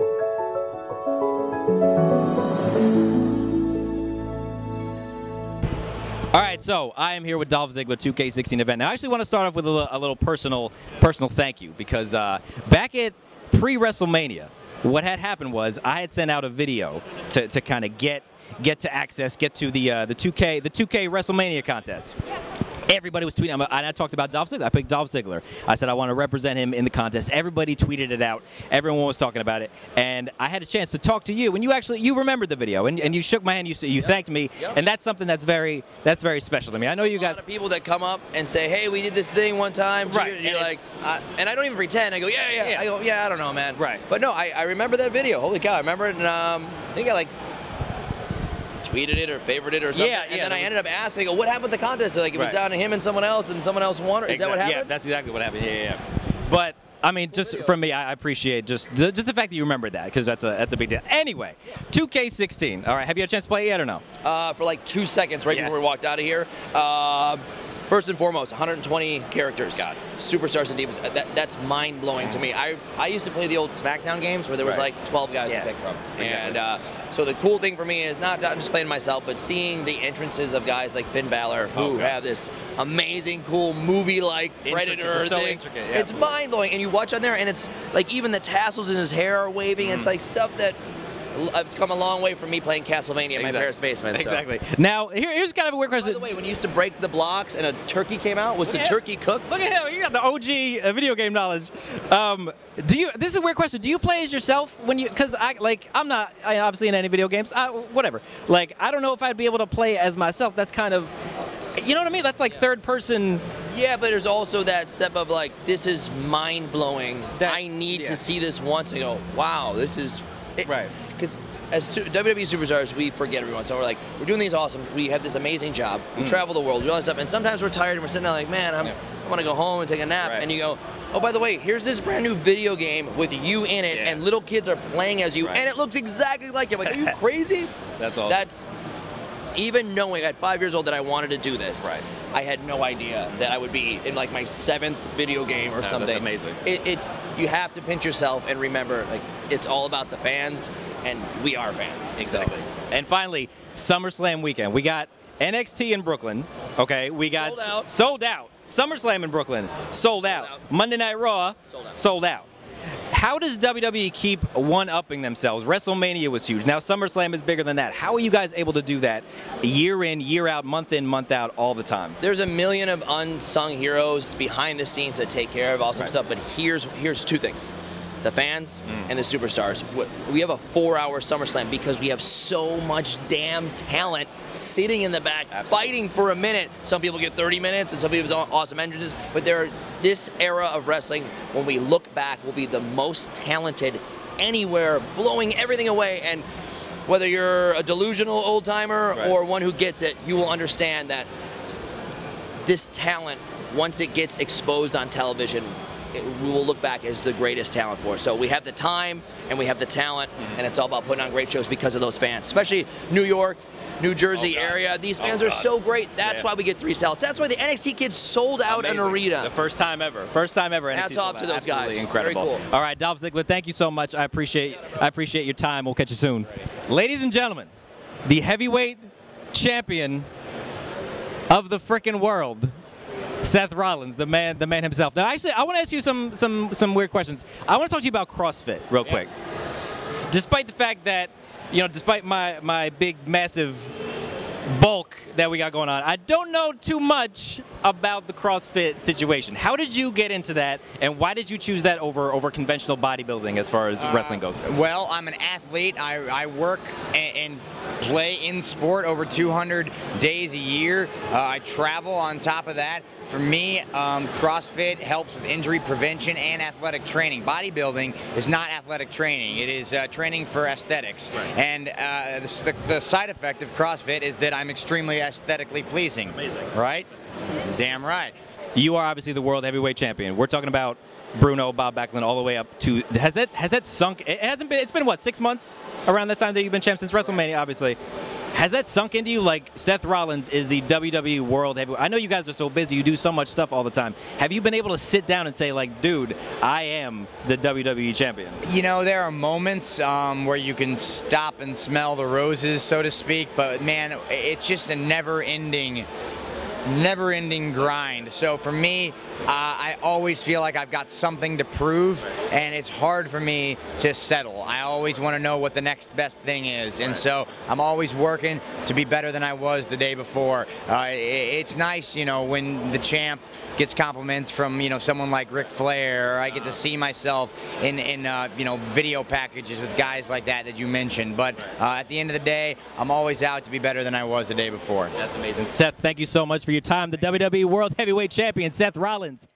All right, so I am here with Dolph Ziggler, 2K16 event. Now, I actually want to start off with a little personal thank you, because back at pre-WrestleMania, what had happened was I had sent out a video to kind of get to the 2K WrestleMania contest. Everybody was tweeting, and I talked about Dolph Ziggler. I picked Dolph Ziggler. I said I want to represent him in the contest. Everybody tweeted it out. Everyone was talking about it, and I had a chance to talk to you, and you remembered the video, and you shook my hand. You thanked me, and that's something that's very special to me. I know you guys. A lot of people that come up and say, "Hey, we did this thing one time," right? And you're like, and I don't even pretend. I go, "Yeah." I go, "Yeah, I don't know, man." Right. But no, I remember that video. Holy cow, I remember it, and I think I tweeted it or favorited it or something, and then I ended up asking, I go, what happened with the contest? So, like, it was down to him and someone else won, or is that what happened? Yeah, that's exactly what happened. Yeah. But I mean, just from me, I appreciate just the fact that you remembered that, because that's a big deal. Anyway, 2K16. All right, have you had a chance to play it yet or no? For like 2 seconds before we walked out of here. First and foremost, 120 characters. Got it. Superstars and divas. That's mind-blowing to me. I used to play the old SmackDown games where there was like 12 guys to pick from. Exactly. And so the cool thing for me is not just playing myself, but seeing the entrances of guys like Finn Balor who have this amazing, cool movie-like Predator it's so thing. Intricate. Yeah, it's mind-blowing. And you watch on there, and it's like even the tassels in his hair are waving. It's like stuff that it's come a long way from me playing Castlevania in my parents' basement. So. Exactly. Now, here's kind of a weird question. By the way, when you used to break the blocks and a turkey came out, was the turkey cooked? Look at him. You got the OG video game knowledge. This is a weird question. Do you play as yourself when you? Because I'm not obviously in any video games. Whatever. Like, I don't know if I'd be able to play as myself. That's kind of, you know what I mean? That's like third person. Yeah, but there's also that step of like, this is mind blowing. I need to see this once and go, wow, this is. Right. Because as WWE superstars, we forget everyone. So we're doing these awesome. We have this amazing job. We travel the world, do all this stuff, and sometimes we're tired and we're sitting there like, man, I want to go home and take a nap. Right. And you go, oh, by the way, here's this brand new video game with you in it, and little kids are playing as you, and it looks exactly like you. I'm like, are you crazy? That's awesome. That's even knowing at 5 years old that I wanted to do this. Right. I had no idea that I would be in like my 7th video game or something. That's amazing. It's you have to pinch yourself and remember, like, it's all about the fans, and we are fans. Exactly. So. And finally, SummerSlam weekend. We got NXT in Brooklyn. Okay, we got sold out. SummerSlam in Brooklyn, sold out. Monday Night Raw, sold out. How does WWE keep one-upping themselves? WrestleMania was huge. Now SummerSlam is bigger than that. How are you guys able to do that year in, year out, month in, month out, all the time? There's a million of unsung heroes behind the scenes that take care of awesome stuff, but here's two things. The fans and the superstars. We have a 4-hour SummerSlam because we have so much damn talent sitting in the back, fighting for a minute. Some people get 30 minutes, and some people have awesome entrances. But this era of wrestling, when we look back, will be the most talented anywhere, blowing everything away. And whether you're a delusional old-timer or one who gets it, you will understand that this talent, once it gets exposed on television, we will look back as the greatest talent for us. So we have the time and we have the talent, and it's all about putting on great shows because of those fans, especially New York, New Jersey area. These fans are so great. That's why we get 3 sellouts. That's why the NXT kids sold out an arena. The first time ever. First time ever. Hats off to those guys. Incredible. Very cool. All right, Dolph Ziggler, thank you so much. I appreciate your time. We'll catch you soon. Ladies and gentlemen, the heavyweight champion of the frickin' world, Seth Rollins, the man himself. Now, actually, I want to ask you some weird questions. I want to talk to you about CrossFit real quick. Despite the fact that, despite my big, massive bulk that we got going on, I don't know too much about the CrossFit situation. How did you get into that, and why did you choose that over conventional bodybuilding as far as wrestling goes? Well, I'm an athlete. I work and play in sport over 200 days a year. I travel on top of that. For me, CrossFit helps with injury prevention and athletic training. Bodybuilding is not athletic training. It is training for aesthetics. Right. And the side effect of CrossFit is that I'm extremely aesthetically pleasing. Amazing. Right? Damn right. You are obviously the world heavyweight champion. We're talking about Bruno, Bob Backlund, all the way up to, has that sunk? It hasn't been, it's been what, 6 months around that time that you've been champ since WrestleMania, obviously. Has that sunk into you? Like, Seth Rollins is the WWE World Heavyweight. I know you guys are so busy. You do so much stuff all the time. Have you been able to sit down and say, like, dude, I am the WWE champion? You know, there are moments where you can stop and smell the roses, so to speak, but man, it's just a never-ending grind. So for me, I always feel like I've got something to prove, and it's hard for me to settle. I always want to know what the next best thing is, and so I'm always working to be better than I was the day before. It's nice, you know, when the champ gets compliments from, you know, someone like Ric Flair, or I get to see myself in you know, video packages with guys like that you mentioned. But at the end of the day, I'm always out to be better than I was the day before. That's amazing. Seth, thank you so much for your time. The WWE World Heavyweight Champion, Seth Rollins.